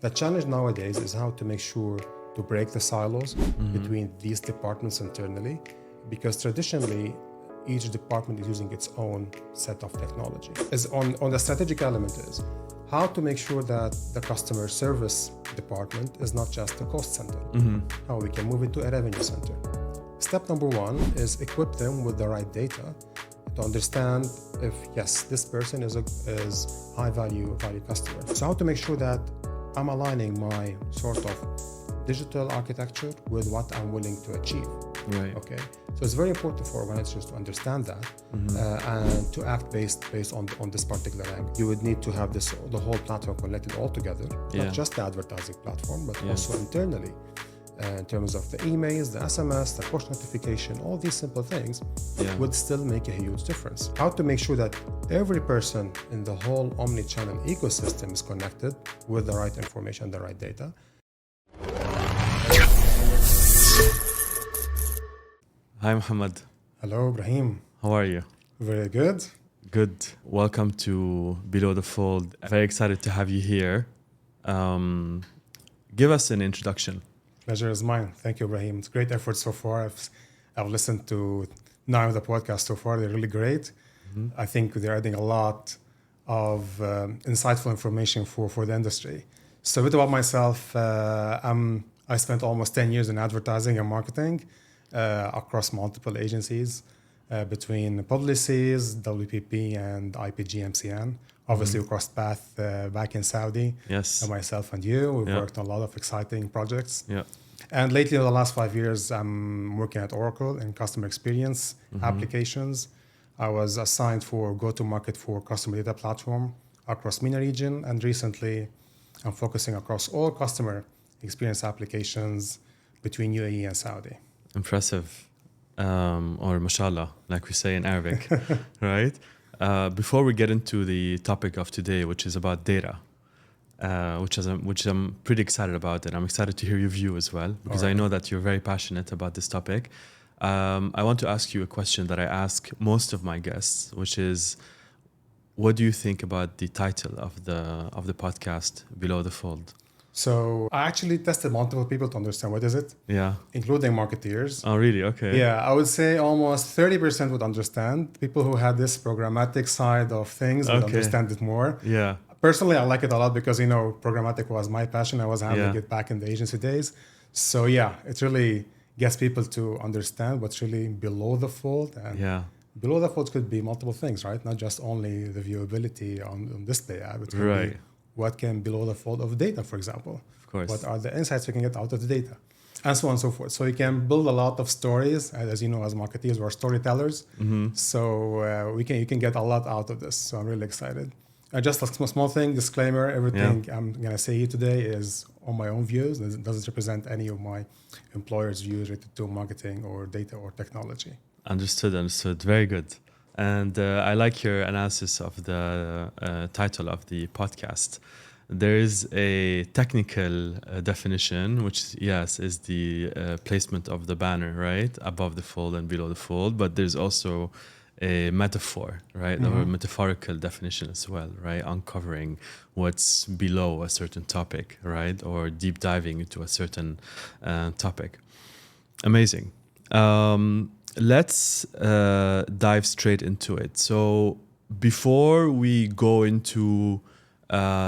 The challenge nowadays is how to make sure to break the silos between these departments internally, because traditionally each department is using its own set of technology. As on the strategic element is how to make sure that the customer service department is not just a cost center, how we can move it to a revenue center. Step number one is equip them with the right data to understand if yes, this person is high value customer. So how to make sure that I'm aligning my sort of digital architecture with what I'm willing to achieve. Right. Okay. So it's very important for organizations to understand that and to act based on this particular angle. You would need to have the whole platform connected all together, not just the advertising platform, but also internally. In terms of the emails, the SMS, the push notification, all these simple things would still make a huge difference. How to make sure that every person in the whole omni-channel ecosystem is connected with the right information, the right data. Hi, Mohamed. Hello, Ibrahim. How are you? Very good. Good. Welcome to Below the Fold. Very excited to have you here. Give us an introduction. Pleasure is mine. Thank you, Ibrahim. It's great effort so far. I've listened to 9 of the podcasts so far. They're really great. I think they're adding a lot of insightful information for the industry. So a bit about myself. I spent almost 10 years in advertising and marketing across multiple agencies between Publicis, WPP, and IPG MCN. Obviously, we crossed paths back in Saudi. Yes. And myself and you, we've worked on a lot of exciting projects. Yeah. And lately, in the last 5 years, I'm working at Oracle in customer experience applications. I was assigned for go-to-market for customer data platform across MENA region. And recently, I'm focusing across all customer experience applications between UAE and Saudi. Impressive. Or mashallah, like we say in Arabic, right? Before we get into the topic of today, which is about data, which I'm pretty excited about, and I'm excited to hear your view as well, because I know that you're very passionate about this topic. I want to ask you a question that I ask most of my guests, which is, what do you think about the title of the podcast, Below the Fold? So I actually tested multiple people to understand what is it, including marketeers. Oh, really? Okay. Yeah, I would say almost 30% would understand. People who had this programmatic side of things would understand it more. Yeah. Personally, I like it a lot because, programmatic was my passion. I was handling it back in the agency days. So yeah, it really gets people to understand what's really below the fold. And below the fold could be multiple things, right? Not just only the viewability on display ad. It could be what can below the fold of data, for example. Of course. What are the insights we can get out of the data? And so on and so forth. So you can build a lot of stories. As you know, as marketeers, we're storytellers. So you can get a lot out of this. So I'm really excited. Just a small thing, disclaimer, everything I'm going to say here today is on my own views. It doesn't represent any of my employers' views related to marketing or data or technology. Understood. Very good. And I like your analysis of the title of the podcast. There is a technical definition, which, is the placement of the banner, right? Above the fold and below the fold. But there's also a metaphor, right? Or a metaphorical definition as well, right? Uncovering what's below a certain topic, right? Or deep diving into a certain topic. Amazing. Let's dive straight into it. So before we go into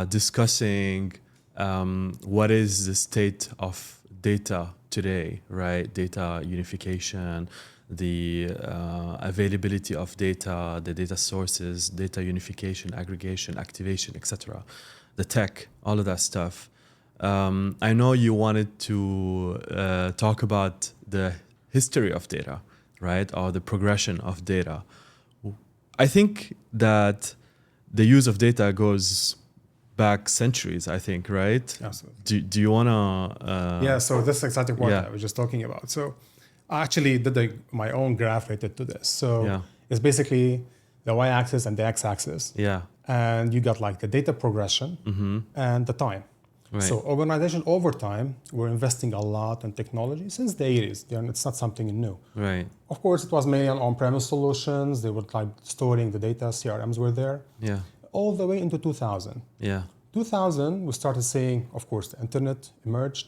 discussing what is the state of data today, right? Data unification, the availability of data, the data sources, data unification, aggregation, activation, etc. The tech, all of that stuff. I know you wanted to talk about the history of data, right? Or the progression of data. I think that the use of data goes back centuries, I think, right? Absolutely. Do you want to... so this is exactly what I was just talking about. So I actually did my own graph related to this. So it's basically the y-axis and the x-axis. Yeah. And you got like the data progression and the time. Right. So organization over time, we're investing a lot in technology since the 80s. It's not something new. Right. Of course, it was mainly on on-premise solutions. They were like storing the data, CRMs were there. Yeah. All the way into 2000. Yeah. 2000, we started seeing, of course, the internet emerged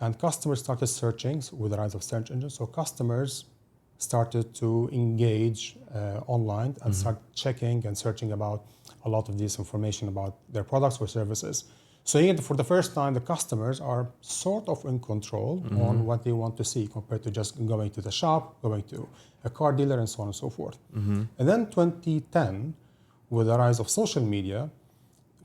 and customers started searching with the rise of search engines. So customers started to engage online and start checking and searching about a lot of this information about their products or services. So for the first time, the customers are sort of in control on what they want to see compared to just going to the shop, going to a car dealer, and so on and so forth. And then 2010, with the rise of social media,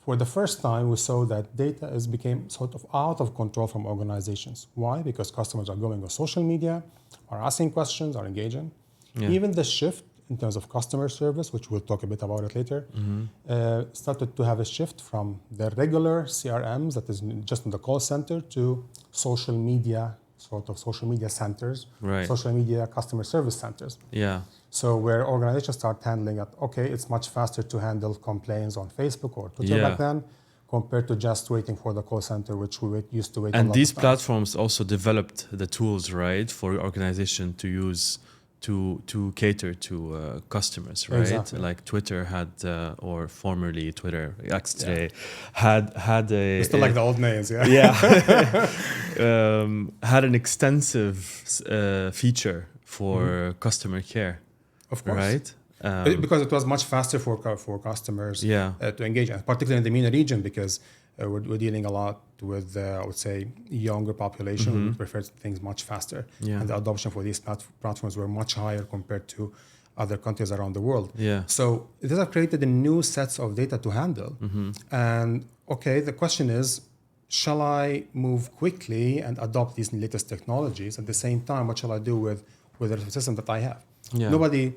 for the first time, we saw that data became sort of out of control from organizations. Why? Because customers are going on social media, are asking questions, are engaging. Yeah. Even the shift in terms of customer service, which we'll talk a bit about it later, started to have a shift from the regular CRMs that is just in the call center to social media, sort of social media centers, Right. social media customer service centers. Yeah. So where organizations start handling it, okay, it's much faster to handle complaints on Facebook or Twitter Yeah. back then compared to just waiting for the call center, which we used to wait a And lot these of times. platforms also developed the tools, right, for your organization to use to cater to customers, right? Exactly. Like Twitter had, or formerly Twitter, X today, had a Still like the old names, yeah. yeah had an extensive feature for customer care, Of course. right? Because it was much faster for customers Yeah. to engage, and particularly in the MENA region, because we're dealing a lot with, I would say, younger population who prefers things much faster. Yeah. And the adoption for these platforms were much higher compared to other countries around the world. Yeah. So this has created a new sets of data to handle. And okay, the question is, shall I move quickly and adopt these latest technologies? At the same time, what shall I do with the system that I have? Yeah. Nobody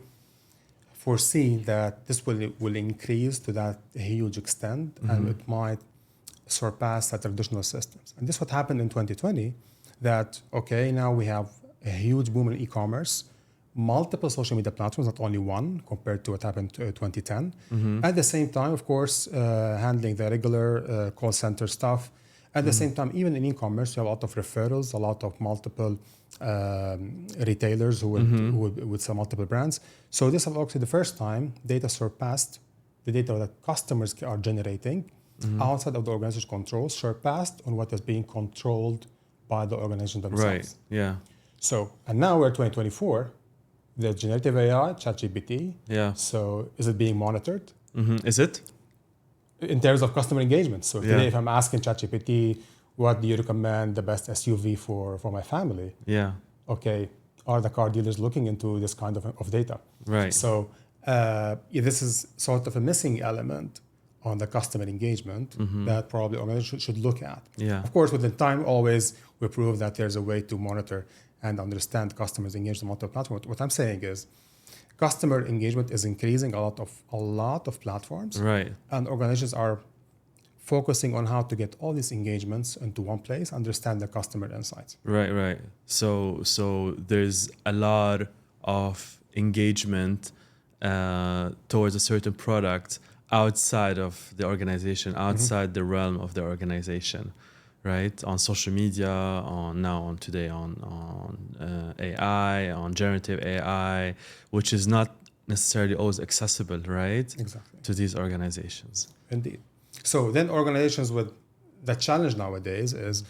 foresee that this will increase to that huge extent, and it might surpass the traditional systems. And this is what happened in 2020, that, okay, now we have a huge boom in e-commerce, multiple social media platforms, not only one, compared to what happened in 2010. At the same time, of course, handling the regular call center stuff. At the same time, even in e-commerce, you have a lot of referrals, a lot of multiple retailers who would sell multiple brands. So this is actually the first time data surpassed the data that customers are generating outside of the organization's control, surpassed on what is being controlled by the organization themselves. Right. Yeah. So, and now we're 2024, the generative AI, ChatGPT. Yeah. So is it being monitored? Is it? In terms of customer engagement. So today, Yeah. if I'm asking ChatGPT, what do you recommend the best SUV for my family? Yeah. Okay, are the car dealers looking into this kind of data? Right. So this is sort of a missing element on the customer engagement that probably organizations should look at. Yeah. Of course, within time, always we prove that there's a way to monitor and understand customers engaged on multiple platforms. What I'm saying is, customer engagement is increasing a lot of platforms, Right. and organizations are focusing on how to get all these engagements into one place, understand the customer insights. Right, right. So there's a lot of engagement towards a certain product outside of the organization, outside the realm of the organization, right? On social media, on AI, on generative AI, which is not necessarily always accessible, right? Exactly. To these organizations. Indeed. So then organizations with the challenge nowadays is,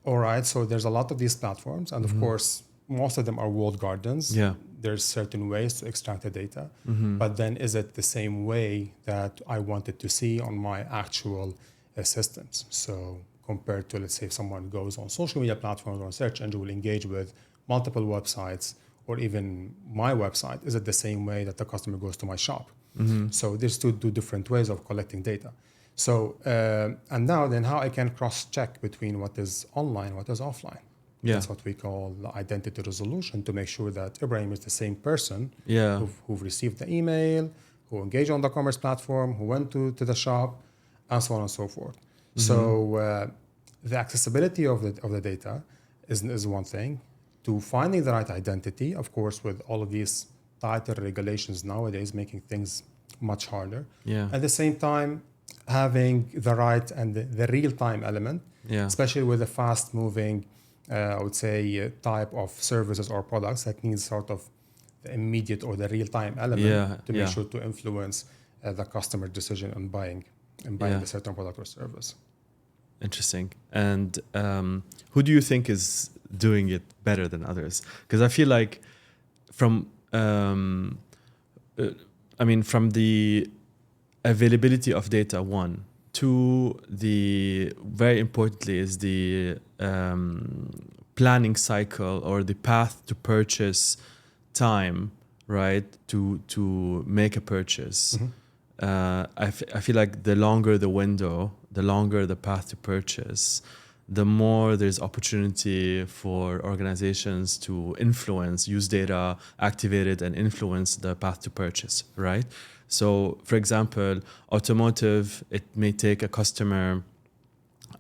all right, so there's a lot of these platforms, and of course, most of them are walled gardens. Yeah. There's certain ways to extract the data, but then is it the same way that I wanted to see on my actual systems? So compared to, let's say, if someone goes on social media platforms or search engine will engage with multiple websites or even my website, is it the same way that the customer goes to my shop? So there's two different ways of collecting data. So, and now then how I can cross-check between what is online, what is offline. Yeah. That's what we call identity resolution, to make sure that Ibrahim is the same person Yeah. who received the email, who engaged on the commerce platform, who went to the shop, and so on and so forth. So the accessibility of the data is one thing. To finding the right identity, of course, with all of these tighter regulations nowadays, making things much harder. Yeah. At the same time, having the right and the real-time element, Yeah. especially with the fast-moving, I would say, type of services or products that needs sort of the immediate or the real-time element to make sure to influence the customer decision on buying. in buying a certain product or service. Interesting. And who do you think is doing it better than others? Because I feel like from from the availability of data, one, two, the very importantly is the planning cycle or the path to purchase time, right? To make a purchase. I feel like the longer the window, the longer the path to purchase, the more there's opportunity for organizations to influence, use data, activate it, and influence the path to purchase, right? So, for example, automotive, it may take a customer,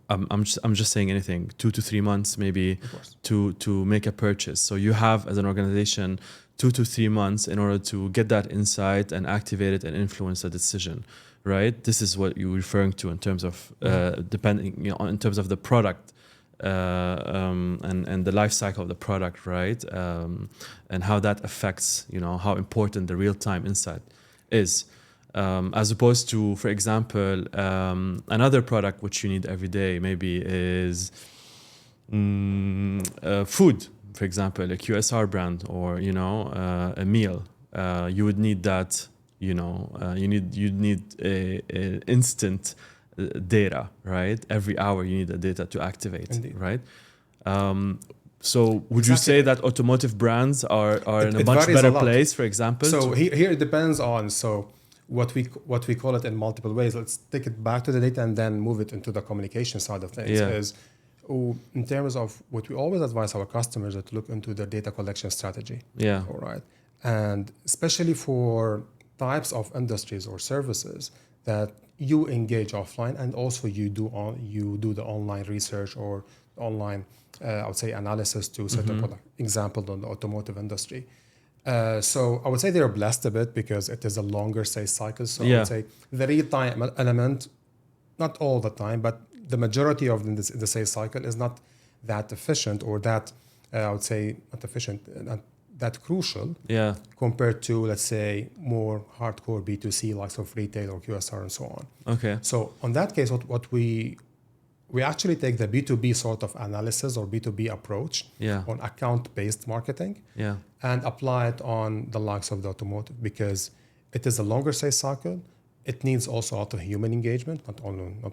I'm just saying anything, 2 to 3 months maybe to make a purchase. So you have, as an organization, 2 to 3 months in order to get that insight and activate it and influence the decision, right? This is what you're referring to in terms of in terms of the product and the life cycle of the product, right? And how that affects, how important the real-time insight is. As opposed to, for example, another product which you need every day maybe is food, for example, a QSR brand or, a meal. You would need that, you need a instant data, right? Every hour you need the data to activate, Indeed. right? So would you say that automotive brands are in a much better place, for example? So here it depends on what we call it in multiple ways. Let's take it back to the data and then move it into the communication side of things. Is in terms of what we always advise our customers is to look into their data collection strategy. Yeah. All right. And especially for types of industries or services that you engage offline and also you do the online research or online I would say analysis to certain product. Example on the automotive industry. So I would say they're blessed a bit because it is a longer sales cycle. So I would say the real-time element, not all the time, but the majority of the sales cycle is not that efficient or that, I would say, not efficient, not that crucial compared to, let's say, more hardcore B2C, like of retail or QSR and so on. Okay. So on that case, what we actually take the B2B sort of analysis or B2B approach on account-based marketing and apply it on the likes of the automotive because it is a longer sales cycle. It needs also a lot of human engagement, not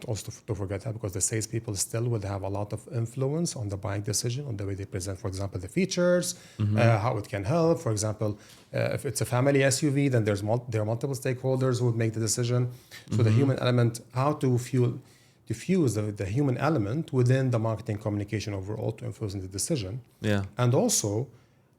also to forget that, because the salespeople still will have a lot of influence on the buying decision, on the way they present, for example, the features, how it can help. For example, if it's a family SUV, then there are multiple stakeholders who would make the decision. So the human element, how to fuse the human element within the marketing communication overall to influence the decision. And also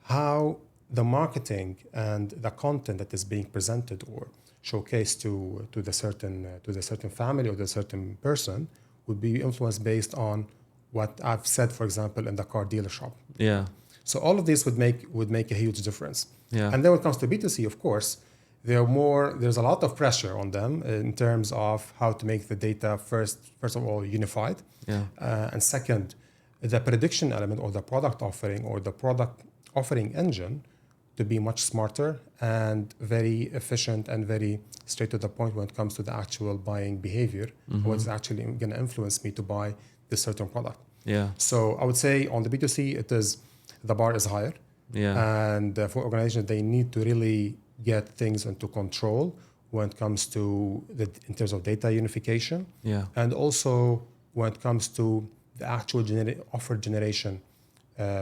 how the marketing and the content that is being presented or showcased to the certain family or the certain person would be influenced based on what I've said, for example, in the car dealership. So all of this would make a huge difference. And then when it comes to B2C, of course, there's a lot of pressure on them in terms of how to make the data first of all unified, and second, the prediction element or the product offering or the product offering engine to be much smarter and very efficient and very straight to the point when it comes to the actual buying behavior, what's actually going to influence me to buy this certain product. So I would say on the B2C, the bar is higher. And for organizations, they need to really get things into control when it comes to in terms of data unification. And also when it comes to the actual offer generation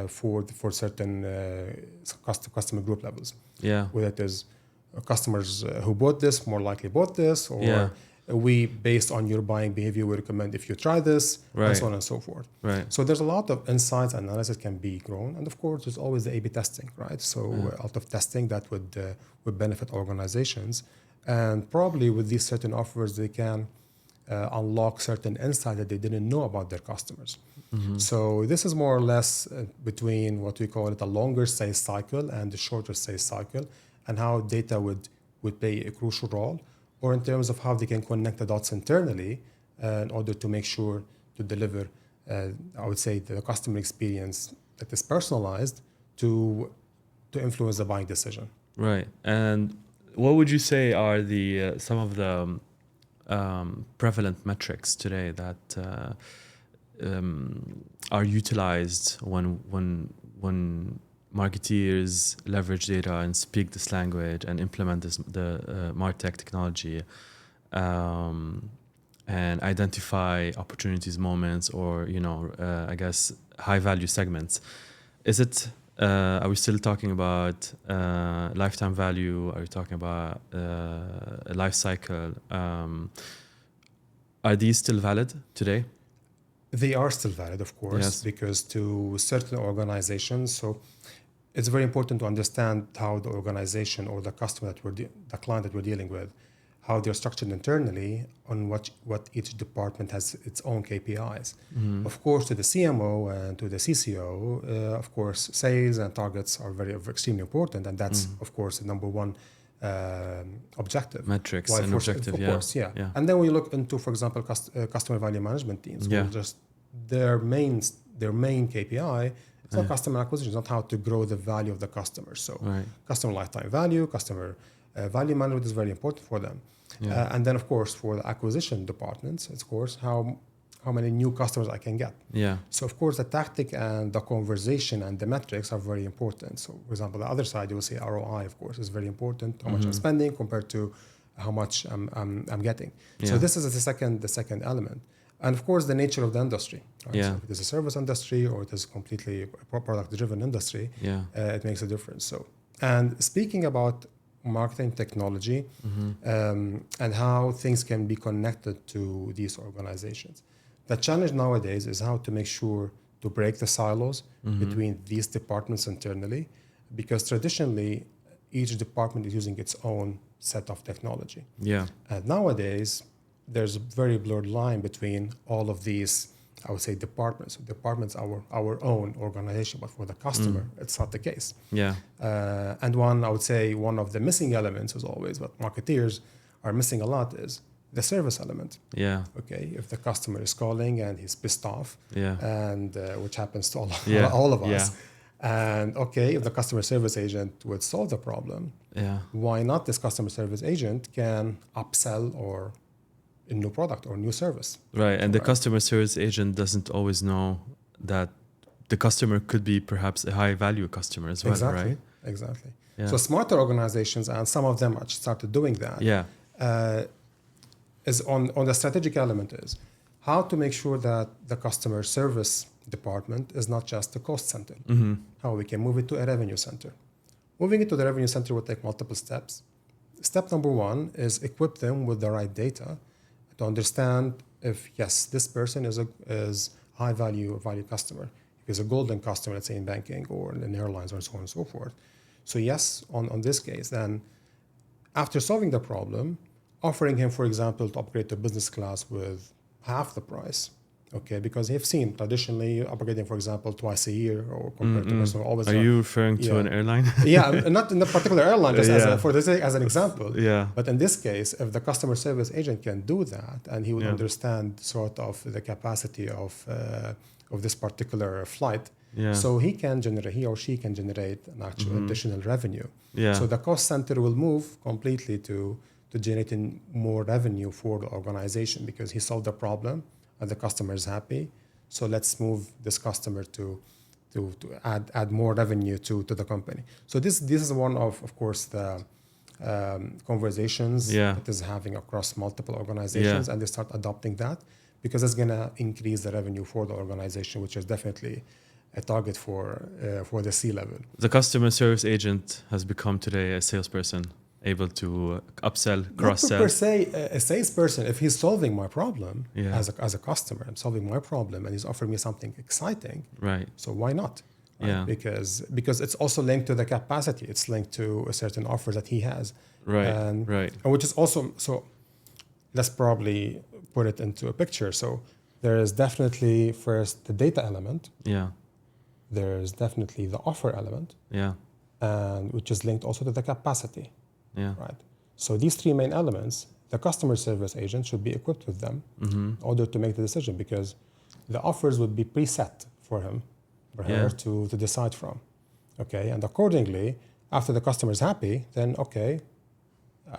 for certain customer group levels. Whether it is customers who bought this, more likely bought this, or we, based on your buying behavior, we recommend if you try this, and so on and so forth. So there's a lot of insights and analysis can be grown. And of course, there's always the A/B testing, right? So a lot of testing that would benefit organizations. And probably with these certain offers, they can unlock certain insights that they didn't know about their customers. So this is more or less between what we call it a longer sales cycle and the shorter sales cycle, and how data would play a crucial role, or in terms of how they can connect the dots internally in order to make sure to deliver, I would say, the customer experience that is personalized to influence the buying decision. Right. And what would you say are the some of the prevalent metrics today that are utilized when marketeers leverage data and speak this language and implement the Martech technology, and identify opportunities, moments, or I guess high value segments. Is it? Are we still talking about lifetime value? Are we talking about a life cycle? Are these still valid today? They are still valid, of course, Yes. because to certain organizations, so it's very important to understand how the organization or the customer the client that we're dealing with, how they're structured internally, on what each department has its own KPIs. Of course, to the CMO and to the CCO, of course, sales and targets are extremely important, and that's of course the number one objective. Metrics Why, and objective, of course, yeah. Yeah. And then when you look into, for example, customer value management teams, Yeah. who just their main KPI. It's not customer acquisition. It's not how to grow the value of the customer. So Right. customer lifetime value, customer value management is very important for them. Yeah. And then, of course, for the acquisition departments, of course, how many new customers I can get. Yeah. So, of course, the tactic and the conversation and the metrics are very important. So, for example, the other side, you will say ROI, of course, is very important. How much I'm spending compared to how much I'm getting. So Yeah. this is the second element. And of course, the nature of the industry. Right? Yeah. So if it is a service industry or it is completely a product-driven industry, Yeah. It makes a difference. So, and speaking about marketing technology and how things can be connected to these organizations, the challenge nowadays is how to make sure to break the silos between these departments internally, because traditionally each department is using its own set of technology. Yeah. And nowadays, there's a very blurred line between all of these, I would say, departments. Departments are our own organization, but for the customer, it's not the case. Yeah. And I would say one of the missing elements is always what marketeers are missing a lot is the service element. Yeah. Okay, if the customer is calling and he's pissed off, Yeah. and which happens to Yeah. all of us, Yeah. and okay, if the customer service agent would solve the problem, Yeah. why not this customer service agent can upsell or a new product or new service. Right. And the Right. customer service agent doesn't always know that the customer could be perhaps a high value customer as well, Exactly. right? Exactly. Yeah. So smarter organizations, and some of them actually started doing that, Yeah. is on the strategic element is how to make sure that the customer service department is not just a cost center. How we can move it to a revenue center. Moving it to the revenue center will take multiple steps. Step number one is equip them with the right data to understand if, yes, this person is high value customer. If he's a golden customer, let's say in banking or in airlines or so on and so forth. So yes, on this case, then after solving the problem, offering him, for example, to upgrade to business class with half the price, okay, because they've seen traditionally upgrading, for example, twice a year or compared to person always. Are you referring to Yeah. an airline? Yeah, not in the particular airline, just Yeah. as an example. Yeah. But in this case, if the customer service agent can do that, and he would Yeah. understand sort of the capacity of this particular flight, Yeah. so he or she can generate an actual additional revenue. Yeah. So the cost center will move completely to generating more revenue for the organization because he solved the problem and the customer is happy. So let's move this customer to add more revenue to the company. So this is one of course the conversations that is having across multiple organizations, and they start adopting that because it's going to increase the revenue for the organization, which is definitely a target for the C-level. The customer service agent has become today a salesperson, able to upsell, cross-sell. Not per se a salesperson. If he's solving my problem as a customer, I'm solving my problem, and he's offering me something exciting. Right. So why not? Right? Yeah. Because it's also linked to the capacity. It's linked to a certain offer that he has. Right. And which is also so. Let's probably put it into a picture. So there is definitely first the data element. Yeah. There's definitely the offer element. Yeah. And which is linked also to the capacity. Yeah. Right. So these three main elements, the customer service agent should be equipped with them in order to make the decision, because the offers would be preset for him or her to decide from. Okay. And accordingly, after the customer is happy, then okay,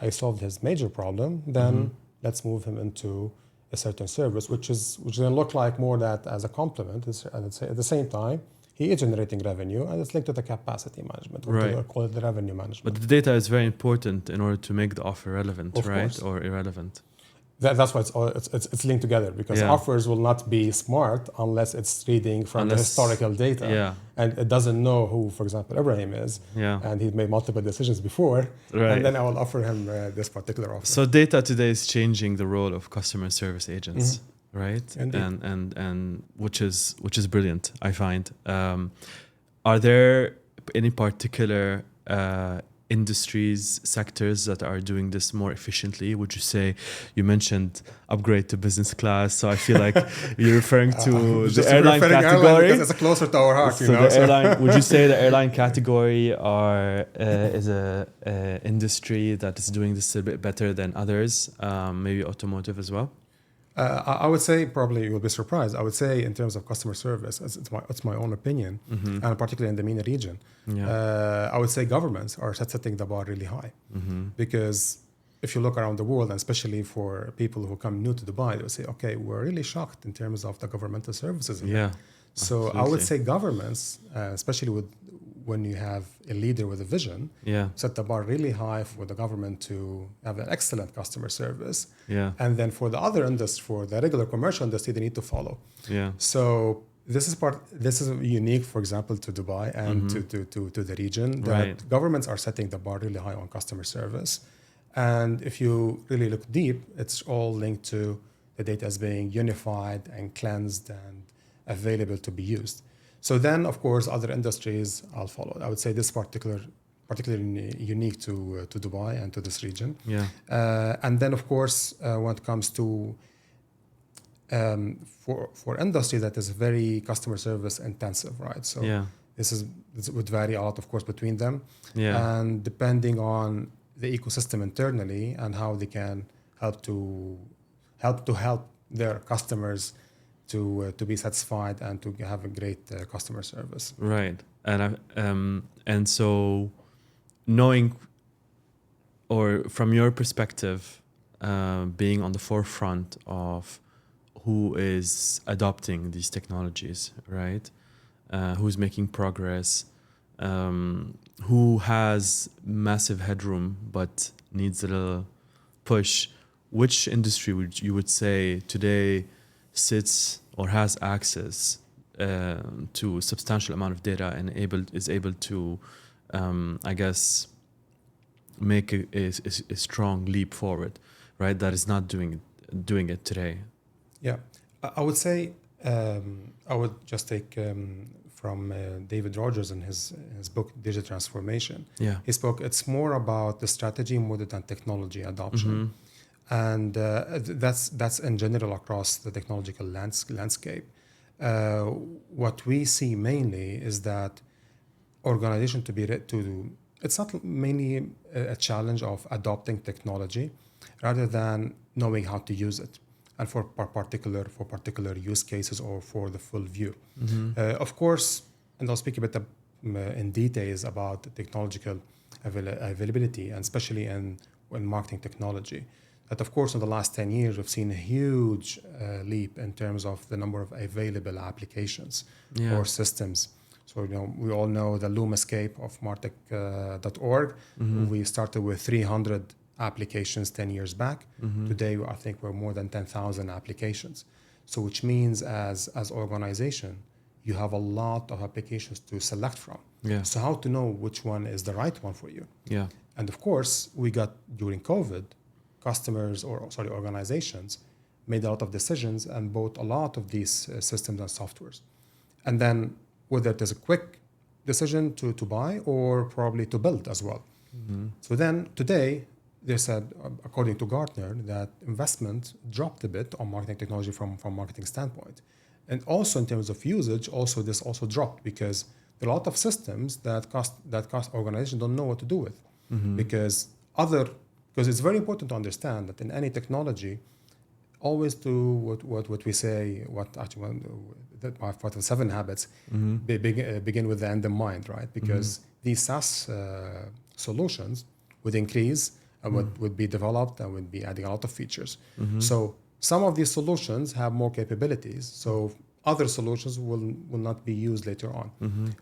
I solved his major problem. Then let's move him into a certain service, which going to look like more that as a complement. And at the same time, he is generating revenue, and it's linked to the capacity management, or Right. to call it the revenue management. But the data is very important in order to make the offer relevant, Of right? course. Or irrelevant. That's why it's linked together, because Yeah. offers will not be smart unless it's reading from the historical data. Yeah. And it doesn't know who, for example, Ibrahim is. Yeah. And he's made multiple decisions before. Right. And then I will offer him this particular offer. So data today is changing the role of customer service agents, right? Indeed. And which is brilliant, I find. Are there any particular industries, sectors that are doing this more efficiently? Would you say, you mentioned upgrade to business class, so I feel like you're referring to the airline category. Because it's closer to our heart, so the airline, would you say the airline category is a industry that is doing this a bit better than others? Maybe automotive as well? I would say, probably you'll be surprised, I would say in terms of customer service, it's my own opinion, and particularly in the MENA region, I would say governments are setting the bar really high. Because if you look around the world, and especially for people who come new to Dubai, they will say, okay, we're really shocked in terms of the governmental services. Yeah. So absolutely. I would say governments, especially when you have a leader with a vision, set the bar really high for the government to have an excellent customer service. And then for the other industry, for the regular commercial industry, they need to follow. So this is unique, for example, to Dubai and to the region, that governments are setting the bar really high on customer service. And if you really look deep, it's all linked to the data as being unified and cleansed and available to be used. So then, of course, other industries I'll follow. I would say this particularly unique to Dubai and to this region. And then, of course, when it comes to for industry that is very customer service intensive, right? So this would vary a lot, of course, between them. And depending on the ecosystem internally and how they can help their customers to be satisfied and to have a great customer service. Right. And so knowing, or from your perspective, being on the forefront of who is adopting these technologies, right? Who's making progress, who has massive headroom but needs a little push, which industry would you say today sits or has access to a substantial amount of data and is able to, I guess, make a strong leap forward, right? That is not doing it today. Yeah, I would say I would just take from David Rogers in his book Digital Transformation. He spoke. It's more about the strategy more than technology adoption. And that's in general across the technological landscape. What we see mainly is that organization it's not mainly a challenge of adopting technology, rather than knowing how to use it, and for particular use cases or for the full view. Of course, and I'll speak a bit in details about the technological availability, and especially in marketing technology. But of course, in the last 10 years, we've seen a huge leap in terms of the number of available applications or systems. So, we all know the Loomescape of Martech.org. We started with 300 applications 10 years back. Today, I think we're more than 10,000 applications. So, which means as organization, you have a lot of applications to select from. So how to know which one is the right one for you? And of course, we got during COVID, organizations made a lot of decisions and bought a lot of these systems and softwares. And then whether it is a quick decision to buy or probably to build as well. So then today, they said, according to Gartner, that investment dropped a bit on marketing technology from marketing standpoint. And also in terms of usage, this also dropped, because there are a lot of systems that organizations don't know what to do with. Because it's very important to understand that in any technology, always do what we say, part of the 7 habits, begin with the end in mind, right? Because these SaaS solutions would increase and would be developed and would be adding a lot of features. So some of these solutions have more capabilities. So other solutions will not be used later on.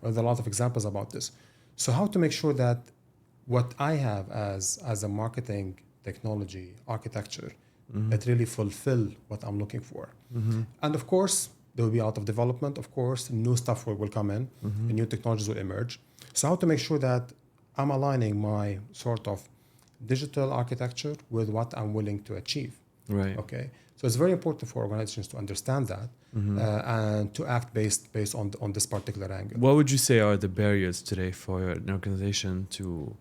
There's a lot of examples about this. So how to make sure that what I have as a marketing technology architecture that really fulfill what I'm looking for. And of course, there will be a lot of development. Of course, new stuff will come in, and new technologies will emerge. So how to make sure that I'm aligning my sort of digital architecture with what I'm willing to achieve. Right. Okay. So it's very important for organizations to understand that and to act based on this particular angle. What would you say are the barriers today for an organization to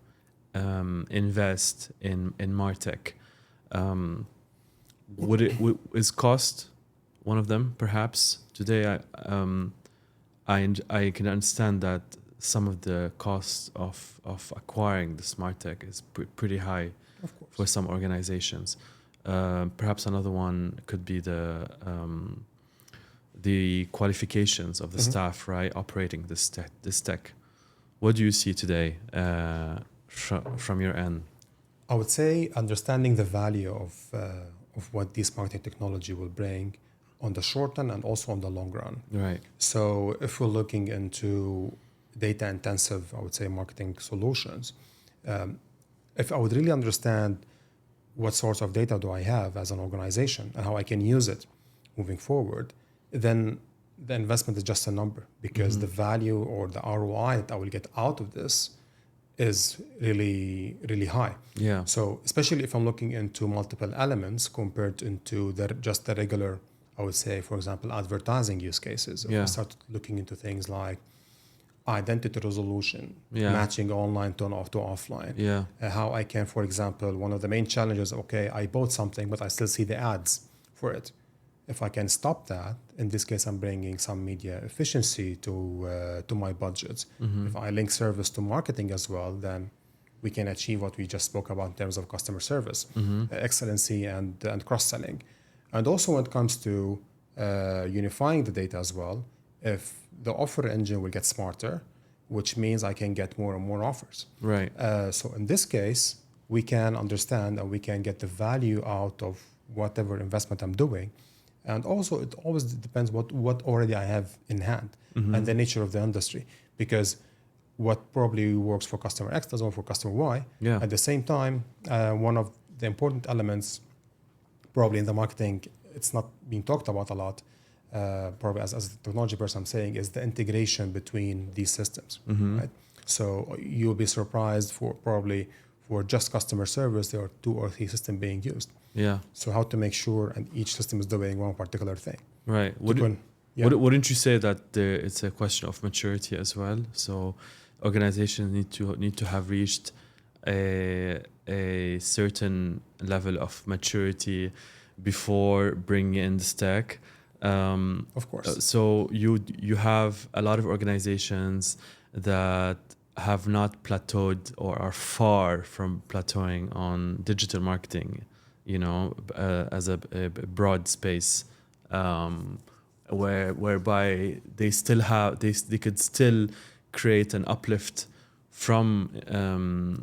invest in Martech? Is cost one of them? Perhaps today, I can understand that some of the costs of acquiring the Martech is pretty high for some organizations. Perhaps another one could be the qualifications of the staff, right, operating this tech. What do you see today from your end? I would say understanding the value of what this marketing technology will bring on the short run and also on the long run. Right. So if we're looking into data intensive, I would say marketing solutions, if I would really understand what source of data do I have as an organization and how I can use it moving forward, then the investment is just a number, because the value or the ROI that I will get out of this is really, really high. Yeah. So especially if I'm looking into multiple elements compared into just the regular, I would say, for example, advertising use cases. If I start looking into things like identity resolution, matching online to offline. How I can, for example, one of the main challenges, okay, I bought something, but I still see the ads for it. If I can stop that, in this case, I'm bringing some media efficiency to my budgets. If I link service to marketing as well, then we can achieve what we just spoke about in terms of customer service, excellency and cross-selling. And also when it comes to unifying the data as well, if the offer engine will get smarter, which means I can get more and more offers. Right. So in this case, we can understand and we can get the value out of whatever investment I'm doing. And also, it always depends what already I have in hand and the nature of the industry. Because what probably works for customer X doesn't work for customer Y. At the same time, one of the important elements probably in the marketing, it's not being talked about a lot, probably as a technology person I'm saying, is the integration between these systems. Right? So you'll be surprised for just customer service, there are 2 or 3 systems being used. So how to make sure and each system is doing one particular thing. Right. Wouldn't you say that it's a question of maturity as well? So organizations need to have reached a certain level of maturity before bringing in the stack. Of course. So you have a lot of organizations that have not plateaued or are far from plateauing on digital marketing, as a broad space, whereby they still have they could still create an uplift from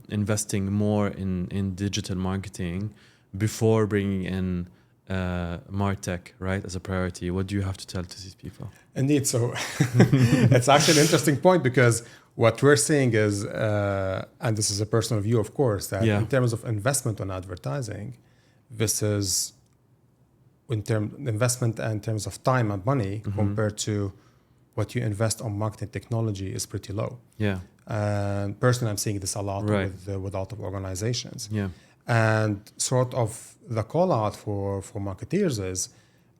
investing more in digital marketing before bringing in Martech, right, as a priority. What do you have to tell to these people? Indeed. So it's actually an interesting point, because what we're seeing is, and this is a personal view, of course, that in terms of investment on advertising, versus investment in terms of time and money compared to what you invest on marketing technology is pretty low. And personally, I'm seeing this a lot with a lot of organizations. And sort of the call out for marketeers is,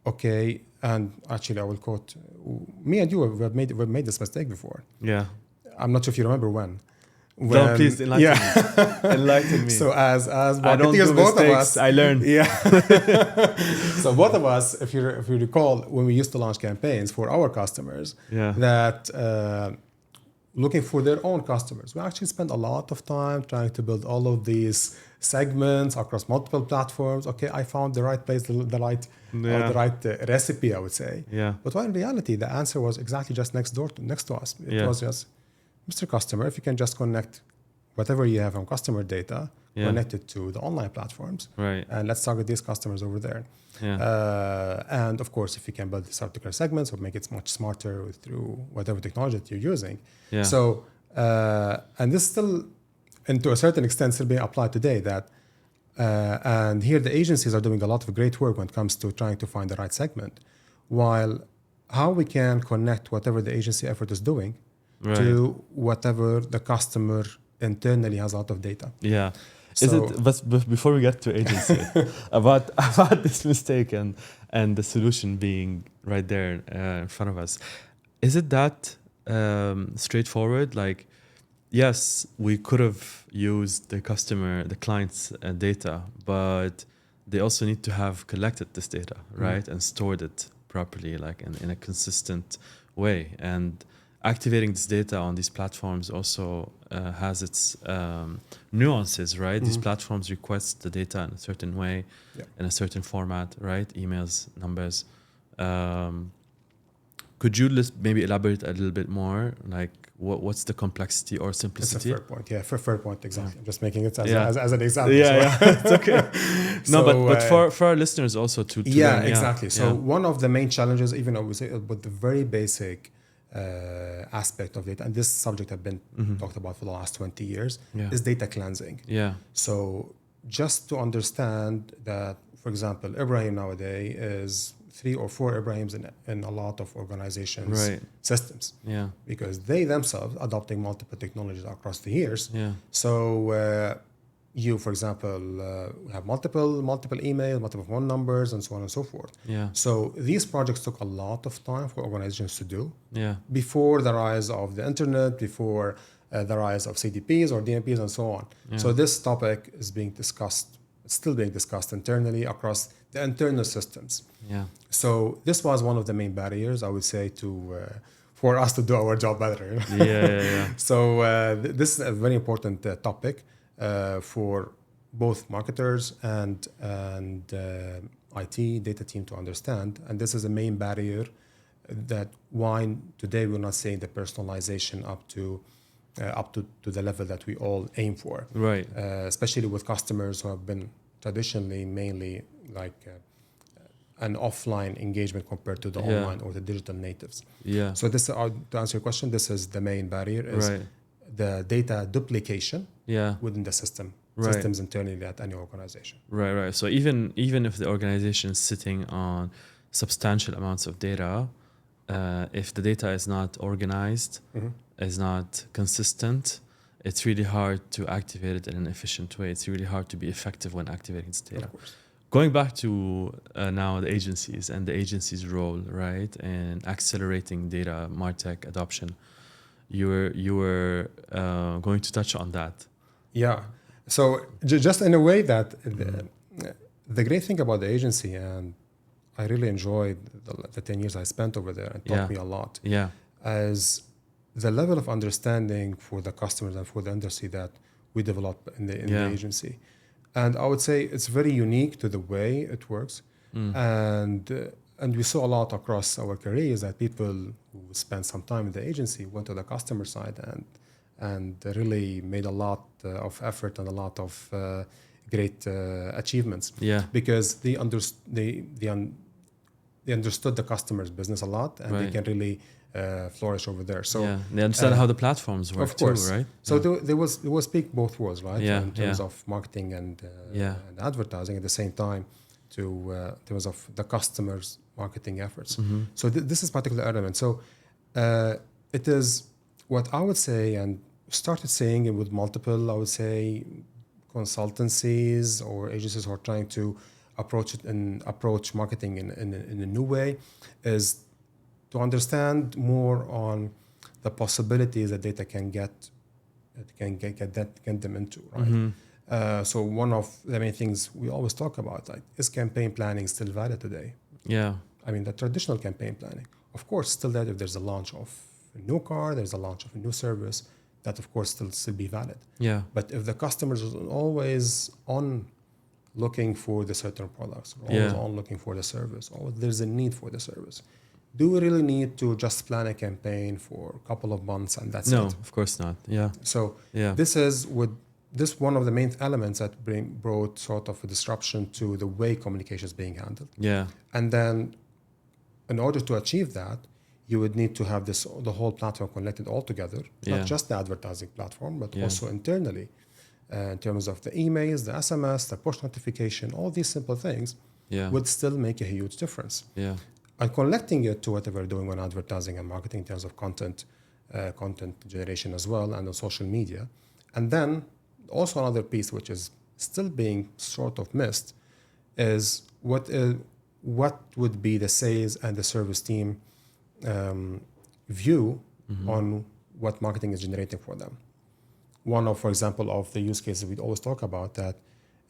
okay, and actually I will quote, me and you, we've made this mistake before. I'm not sure if you remember when. No, please enlighten me. Enlighten me. So as marketeers, I don't do both mistakes, of us, I learn. So both of us, if you recall, when we used to launch campaigns for our customers, that looking for their own customers, we actually spent a lot of time trying to build all of these segments across multiple platforms. Okay, I found the right place, the right recipe, I would say. But in reality, the answer was exactly just next to us. It was just, Mr. Customer, if you can just connect whatever you have on customer data, Yeah. connect it to the online platforms, Right. and let's target these customers over there. Yeah. And of course, if you can build these particular segments or make it much smarter through whatever technology that you're using. Yeah. So, and this still, and to a certain extent, still being applied today. That and here the agencies are doing a lot of great work when it comes to trying to find the right segment, while how we can connect whatever the agency effort is doing Right. to whatever the customer internally has a lot of data. Yeah. Is So- it? But before we get to agency, about this mistake and the solution being right there in front of us, is it that straightforward? Like, yes, we could have used the client's data, but they also need to have collected this data, right, and stored it properly, like in a consistent way. And activating this data on these platforms also has its nuances, right? These platforms request the data in a certain way, in a certain format, right? Emails, numbers. Could you maybe elaborate a little bit more, like what's the complexity or It's a simplicity? fair point. Yeah, fair point. Exactly. I'm just making it as, Yeah. as an example. Yeah, So- yeah, it's okay. No, So, but for our listeners also to yeah, learn, exactly. So yeah. one of the main challenges, even I would say, with the very basic aspect of data, and this subject have been talked about for the last 20 years, Yeah. is data cleansing. Yeah, So just to understand that, for example, Ibrahim nowadays is 3 or 4 Ibrahims in a lot of organizations' Right. systems, yeah, because they themselves adopting multiple technologies across the years. yeah, So you, for example, have multiple emails, multiple phone numbers, and so on and so forth. yeah, So these projects took a lot of time for organizations to do yeah, before the rise of the internet, before the rise of CDPs or DMPs, and so on. Yeah. So this topic is being discussed, it's still being discussed internally across the internal systems. yeah, So this was one of the main barriers, I would say, to for us to do our job better. yeah. So this is a very important topic for both marketers and IT data team to understand. And this is a main barrier that why today we're not seeing the personalization up to the level that we all aim for. Right. Especially with customers who have been traditionally mainly like an offline engagement compared to the Yeah. online or the digital natives. Yeah. So this, to answer your question, this is the main barrier, is Right. the data duplication Yeah. within the system, Right. systems internally at any organization. Right. So even if the organization is sitting on substantial amounts of data, if the data is not organized, is not consistent, it's really hard to activate it in an efficient way. It's really hard to be effective when activating this data. Of course. Going back to now the agencies and the agency's role, right, in accelerating data Martech adoption, you were going to touch on that. Yeah. So just in a way that the great thing about the agency, and I really enjoyed the 10 years I spent over there, and taught Yeah. me a lot, Yeah. as the level of understanding for the customers and for the industry that we develop in the Yeah. agency. And I would say it's very unique to the way it works. And we saw a lot across our careers that people who spent some time in the agency went to the customer side and really made a lot of effort and a lot of great achievements. Yeah. Because they understood the customer's business a lot, and they Right. can really flourish over there. So yeah. They understand how the platforms work of course, too, right? So there was speak both worlds, right? Yeah, In terms yeah. of marketing and Yeah. and advertising at the same time, to in terms of the customers' marketing efforts. So this is particular element. So it is what I would say, and started saying it with multiple, I would say, consultancies or agencies who are trying to approach marketing in a new way, is to understand more on the possibilities that data can get them into, right? So one of the main things we always talk about, like, is campaign planning still valid today? Yeah. I mean, the traditional campaign planning, of course, still that if there's a launch of a new car, there's a launch of a new service, that of course still be valid. Yeah. But if the customers are always on looking for the certain products, or always Yeah. on looking for the service, or there's a need for the service, do we really need to just plan a campaign for a couple of months and that's No, it? of course not. Yeah. So Yeah. this is one of the main elements that brought sort of a disruption to the way communication is being handled. Yeah. And then in order to achieve that, you would need to have the whole platform connected all together, Yeah. not just the advertising platform, but Yeah. also internally in terms of the emails, the SMS, the push notification, all these simple things Yeah. would still make a huge difference. Yeah. And connecting it to whatever we're doing on advertising and marketing in terms of content generation as well, and on social media. And then also another piece which is still being sort of missed is what would be the sales and the service team view on what marketing is generating for them. One of, for example, of the use cases we always talk about, that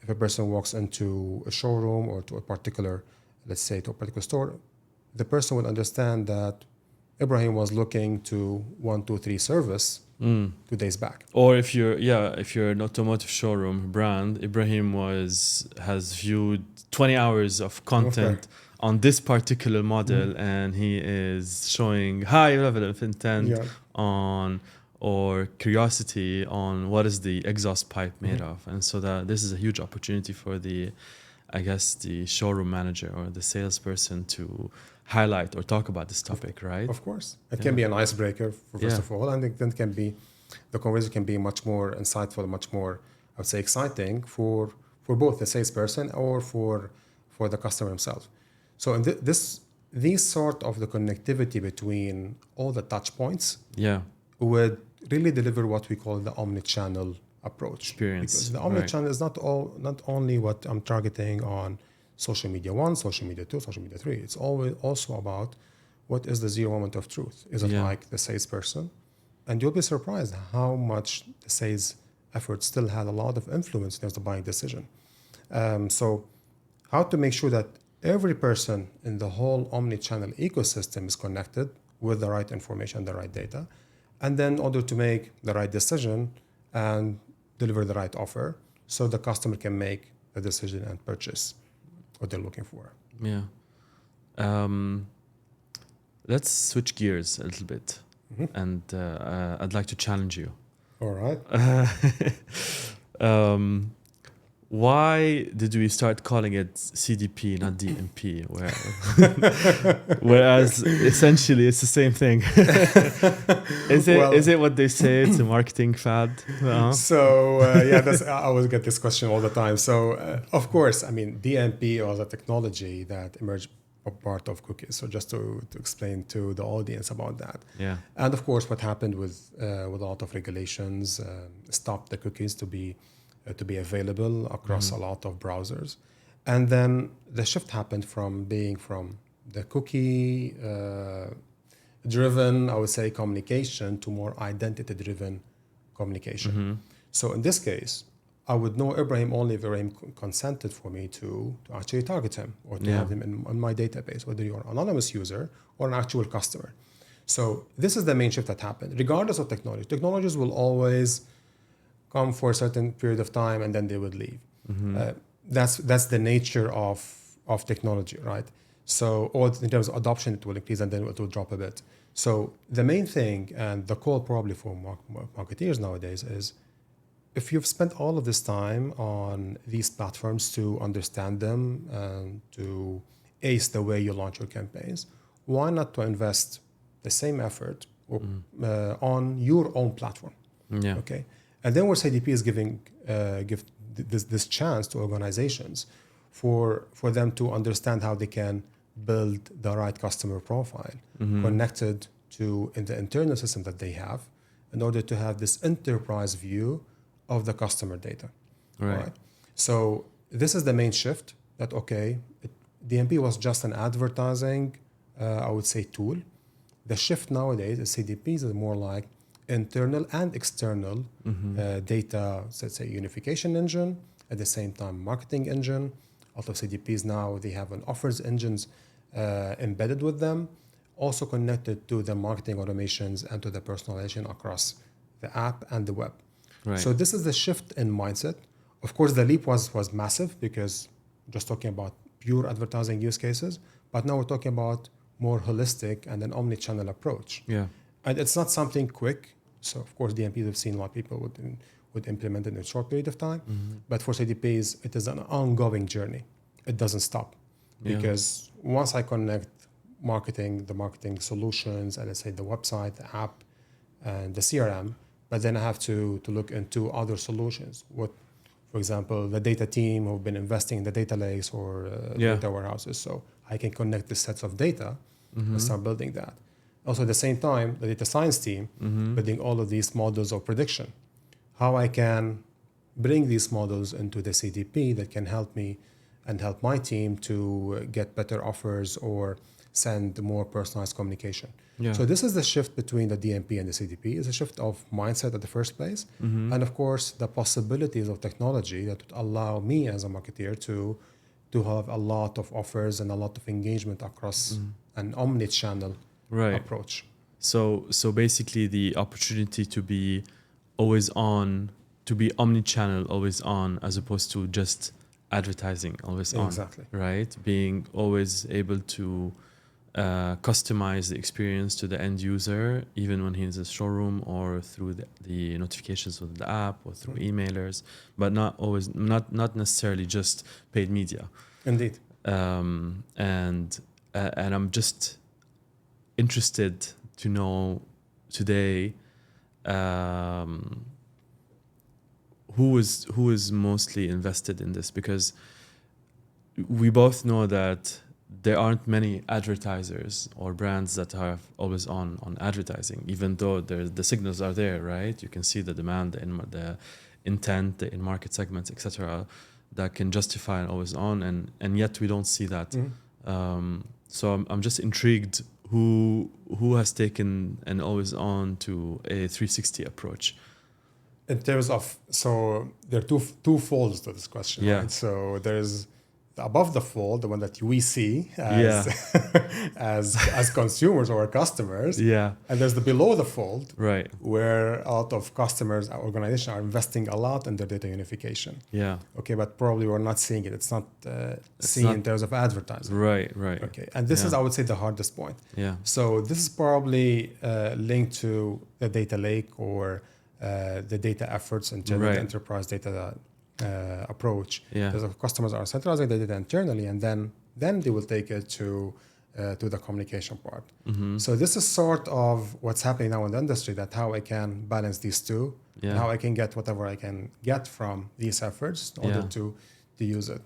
if a person walks into a showroom or to a particular, let's say to a particular store, the person would understand that Ibrahim was looking to 1, 2, 3 service 2 days back. Or if you're an automotive showroom brand, Ibrahim has viewed 20 hours of content on this particular model, and he is showing high level of intent on or curiosity on what is the exhaust pipe made of. And so that this is a huge opportunity for the showroom manager or the salesperson to highlight or talk about this topic, right? Of course. It can be an icebreaker, first of all, and then the conversation can be much more insightful, much more, I would say, exciting for both the salesperson or for the customer himself. So in these sort of the connectivity between all the touch points would really deliver what we call the omni-channel approach. Experience. Because the omni-channel is not only what I'm targeting on social media 1, social media 2, social media 3. It's always also about what is the zero moment of truth. Is it like the salesperson? And you'll be surprised how much the sales effort still had a lot of influence in terms of the buying decision. So how to make sure that every person in the whole omni-channel ecosystem is connected with the right information, the right data, and then in order to make the right decision and deliver the right offer so the customer can make the decision and purchase what they're looking for. Yeah. Let's switch gears a little bit. And I'd like to challenge you. All right. Why did we start calling it CDP, not DMP? Whereas essentially it's the same thing. Is it what they say? It's a marketing fad. So I always get this question all the time. So of course, I mean, DMP was a technology that emerged part of cookies. So just to explain to the audience about that. Yeah. And of course, what happened with a lot of regulations stopped the cookies to be available across a lot of browsers. And then the shift happened from the cookie driven, I would say, communication to more identity driven communication. So in this case, I would know Ibrahim only if Ibrahim consented for me to actually target him or to have him in my database, whether you're an anonymous user or an actual customer. So this is the main shift that happened, regardless of technology. Technologies will always come for a certain period of time and then they would leave. That's the nature of technology, right? So, or in terms of adoption, it will increase and then it will drop a bit. So the main thing and the call probably for marketeers nowadays is, if you've spent all of this time on these platforms to understand them and to ace the way you launch your campaigns, why not to invest the same effort on your own platform? Yeah. Okay. And then where CDP is give this chance to organizations for them to understand how they can build the right customer profile connected to in the internal system that they have in order to have this enterprise view of the customer data. Right. So this is the main shift that, DMP was just an advertising, I would say, tool. The shift nowadays is CDPs is more like internal and external data, let's say, unification engine, at the same time marketing engine. A lot of CDPs now, they have an offers engines embedded with them, also connected to the marketing automations and to the personalization across the app and the web. Right. So this is the shift in mindset. Of course, the leap was massive because just talking about pure advertising use cases, but now we're talking about more holistic and an omni-channel approach. Yeah. And it's not something quick. So of course, DMPs, we've seen a lot of people would implement it in a short period of time. But for CDPs, it is an ongoing journey. It doesn't stop. Because once I connect the marketing solutions, and let's say the website, the app, and the CRM, but then I have to look into other solutions. For example, the data team who've been investing in the data lakes or data warehouses. So I can connect the sets of data and start building that. Also, at the same time, the data science team building all of these models of prediction. How I can bring these models into the CDP that can help me and help my team to get better offers or send more personalized communication. Yeah. So this is the shift between the DMP and the CDP. It's a shift of mindset at the first place. And of course, the possibilities of technology that would allow me as a marketeer to have a lot of offers and a lot of engagement across an omni-channel approach. So basically the opportunity to be always on, to be omni-channel, always on, as opposed to just advertising, always on. Exactly. Right? Being always able to customize the experience to the end user, even when he's in the showroom or through the notifications of the app or through emailers, but not necessarily just paid media. Indeed. And I'm just interested to know today who is mostly invested in this, because we both know that there aren't many advertisers or brands that are always on advertising, even though the signals are there, right? You can see the demand, the intent, the in-market segments, etc., that can justify an always on, and yet we don't see that. So I'm just intrigued who has taken an always on to a 360 approach. In terms of, so there are two folds to this question, right? So there's above the fold, the one that we see as as consumers or customers, and there's the below the fold, right, where a lot of customers, organizations are investing a lot in their data unification. Okay, but probably we're not seeing it. It's not seen in terms of advertising. Right. Okay, and this is, I would say, the hardest point. So this is probably linked to the data lake or the data efforts in terms of the enterprise data approach. Because customers are centralizing the data internally, and then they will take it to the communication part. So this is sort of what's happening now in the industry, that how I can balance these two, and how I can get whatever I can get from these efforts in order to use it.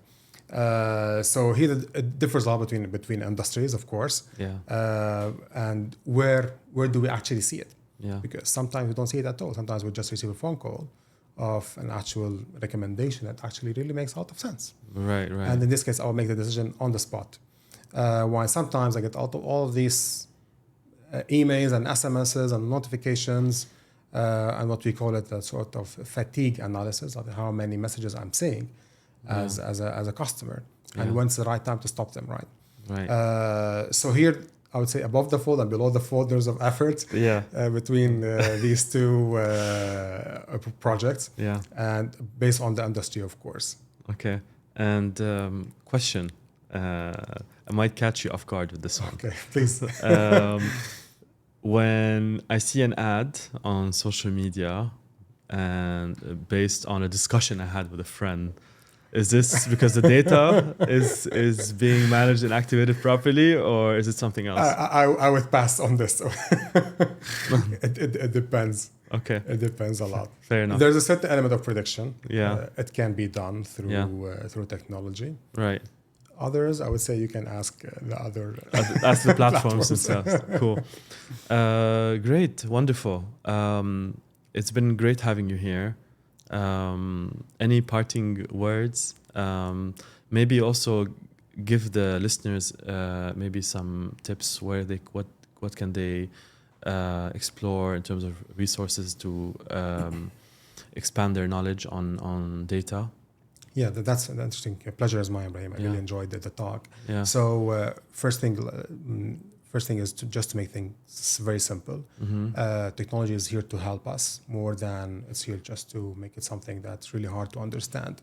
So here it differs a lot between industries, of course, and where do we actually see it? Because sometimes we don't see it at all. Sometimes we just receive a phone call of an actual recommendation that actually really makes a lot of sense. Right. And in this case, I'll make the decision on the spot. While sometimes I get all of these emails and SMSs and notifications, and what we call it a sort of fatigue analysis of how many messages I'm seeing as a customer, and when's the right time to stop them, right? So here, I would say above the fold and below the fold, there's of effort between these two projects, and based on the industry, of course. Okay. And question, I might catch you off guard with this one. Okay, please. When I see an ad on social media and based on a discussion I had with a friend, is this because the data is being managed and activated properly, or is it something else? I would pass on this. It depends. Okay. It depends a lot. Fair enough. There's a certain element of prediction. It can be done through technology. Right. Others, I would say you can ask the other. Ask the platforms themselves. Cool. Great. Wonderful. It's been great having you here. Any parting words? Maybe also give the listeners maybe some tips where what can they explore in terms of resources to expand their knowledge on data. Yeah, that's an interesting. Pleasure is mine, Ibrahim. I really enjoyed the talk. So first thing is to make things very simple. Technology is here to help us more than it's here just to make it something that's really hard to understand.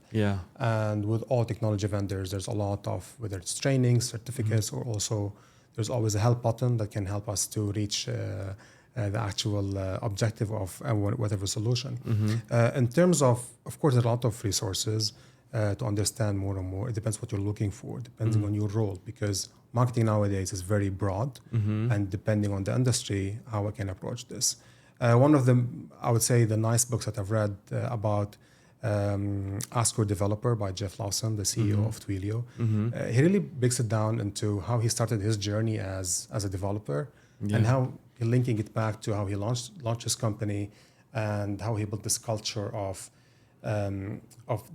And with all technology vendors, there's a lot of, whether it's training, certificates, or also there's always a help button that can help us to reach the actual objective of whatever solution. In terms of course, there are a lot of resources to understand more and more. It depends what you're looking for, depending on your role, because marketing nowadays is very broad, and depending on the industry, how I can approach this. One of them, I would say, the nice books that I've read about Ask Your Developer by Jeff Lawson, the CEO of Twilio. He really breaks it down into how he started his journey as a developer, and how he linking it back to how he launched his company, and how he built this culture of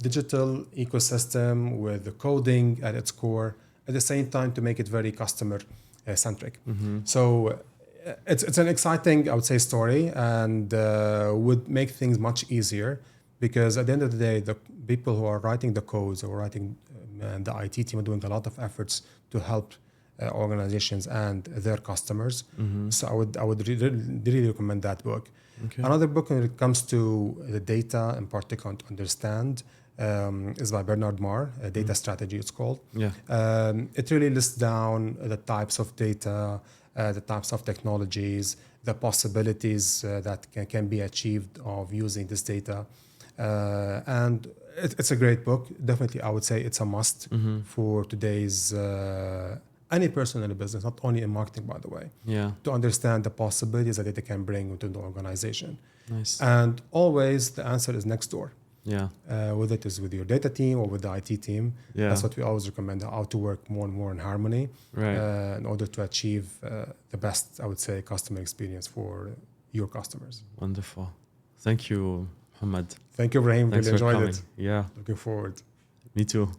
digital ecosystem with the coding at its core, at the same time to make it very customer centric. So it's an exciting, I would say, story, and would make things much easier, because at the end of the day, the people who are writing the codes or writing the IT team are doing a lot of efforts to help organizations and their customers. So I would really recommend that book. Another book when it comes to the data, in particular to understand, is by Bernard Marr, Data Strategy it's called. It really lists down the types of data, the types of technologies, the possibilities that can be achieved of using this data. And it's a great book. Definitely, I would say it's a must for today's any person in a business, not only in marketing, by the way, to understand the possibilities that data can bring into the organization. Nice. And always the answer is next door. Whether it is with your data team or with the IT team. That's what we always recommend, how to work more and more in harmony, in order to achieve the best, I would say, customer experience for your customers. Wonderful. Thank you, Mohamed. Thank you, Ibrahim. Thanks really for enjoyed coming. it. Yeah. Looking forward. Me too.